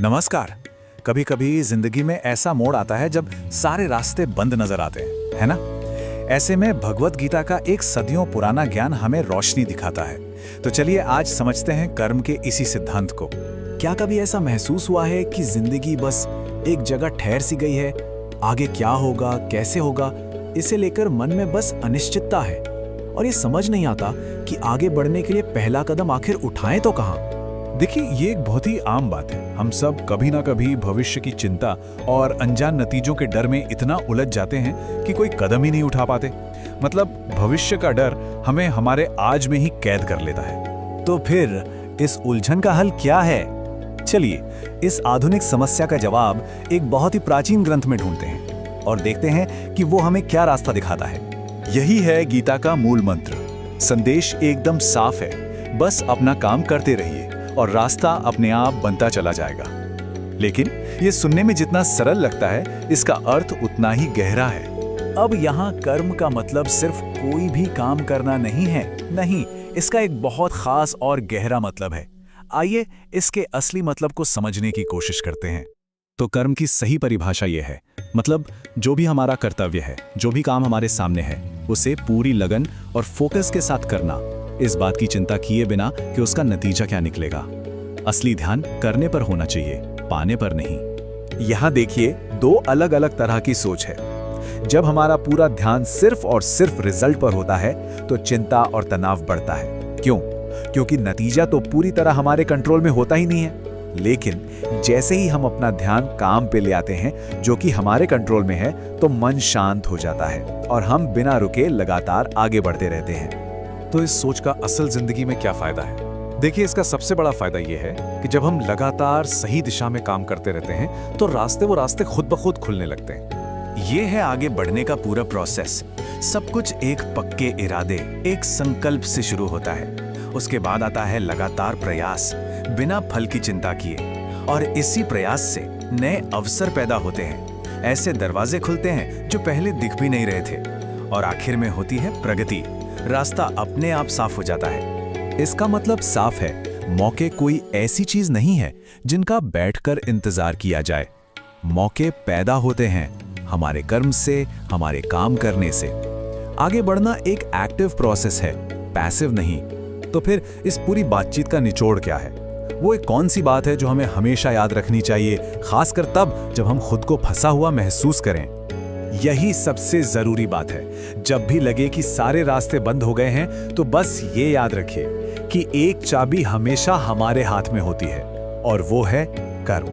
नमस्कार। कभी कभी जिंदगी में ऐसा मोड़ आता है जब सारे रास्ते बंद नजर आते हैं, है ना? ऐसे में भगवत गीता का एक सदियों पुराना ज्ञान हमें रोशनी दिखाता है। तो चलिए आज समझते हैं कर्म के इसी सिद्धांत को। क्या कभी ऐसा महसूस हुआ है कि जिंदगी बस एक जगह ठहर सी गई है? आगे क्या होगा, कैसे होगा, इसे लेकर मन में बस अनिश्चितता है और ये समझ नहीं आता कि आगे बढ़ने के लिए पहला कदम आखिर उठाएं तो कहां? देखिए, ये एक बहुत ही आम बात है। हम सब कभी ना कभी भविष्य की चिंता और अनजान नतीजों के डर में इतना उलझ जाते हैं कि कोई कदम ही नहीं उठा पाते। मतलब भविष्य का डर हमें हमारे आज में ही कैद कर लेता है। तो फिर इस उलझन का हल क्या है? चलिए इस आधुनिक समस्या का जवाब एक बहुत ही प्राचीन ग्रंथ में ढूंढते हैं और देखते हैं कि वो हमें क्या रास्ता दिखाता है। यही है गीता का मूल मंत्र। संदेश एकदम साफ है, बस अपना काम करते रहिए और रास्ता अपने आप बनता चला जाएगा। लेकिन ये सुनने में जितना सरल लगता है, इसका अर्थ उतना ही गहरा है। अब यहाँ कर्म का मतलब सिर्फ कोई भी काम करना नहीं है। नहीं, इसका एक बहुत खास और गहरा मतलब है। आइए इसके असली मतलब को समझने की कोशिश करते हैं। तो कर्म की सही परिभाषा ये है, मतलब जो भी हमारा कर्तव्य है, जो भी काम हमारे सामने है, उसे पूरी लगन और फोकस के साथ करना, इस बात की चिंता किए बिना कि उसका नतीजा क्या निकलेगा। असली ध्यान करने पर होना चाहिए, पाने पर नहीं। यहाँ देखिए, दो अलग अलग तरह की सोच है। जब हमारा पूरा ध्यान सिर्फ और सिर्फ रिजल्ट पर होता है तो चिंता और तनाव बढ़ता है। क्यों? क्योंकि नतीजा तो पूरी तरह हमारे कंट्रोल में होता ही नहीं है। लेकिन जैसे ही हम अपना ध्यान काम पे ले आते हैं जो कि हमारे कंट्रोल में है, तो मन शांत हो जाता है और हम बिना रुके लगातार आगे बढ़ते रहते हैं। तो इस सोच का असल जिंदगी में क्या फायदा है? देखिए, इसका सबसे बड़ा फायदा यह है कि जब हम लगातार सही दिशा में काम करते रहते हैं तो रास्ते खुद ब खुद खुलने लगते हैं। ये है आगे बढ़ने का पूरा प्रोसेस। सब कुछ एक पक्के इरादे, एक संकल्प से शुरू होता है। उसके बाद आता है लगातार प्रयास, बिना फल की चिंता किए, और इसी प्रयास से नए अवसर पैदा होते हैं। ऐसे दरवाजे खुलते हैं जो पहले दिख भी नहीं रहे थे, और आखिर में होती है प्रगति। रास्ता अपने आप साफ हो जाता है। इसका मतलब साफ है, मौके कोई ऐसी चीज नहीं है जिनका बैठकर इंतजार किया जाए। मौके पैदा होते हैं हमारे कर्म से, हमारे काम करने से। आगे बढ़ना एक एक्टिव प्रोसेस है, पैसिव नहीं। तो फिर इस पूरी बातचीत का निचोड़ क्या है? वो एक कौन सी बात है जो हमें हमेशा याद रखनी चाहिए, खासकर तब जब हम खुद को फंसा हुआ महसूस करें? यही सबसे जरूरी बात है। जब भी लगे कि सारे रास्ते बंद हो गए हैं, तो बस ये याद रखिए कि एक चाबी हमेशा हमारे हाथ में होती है, और वो है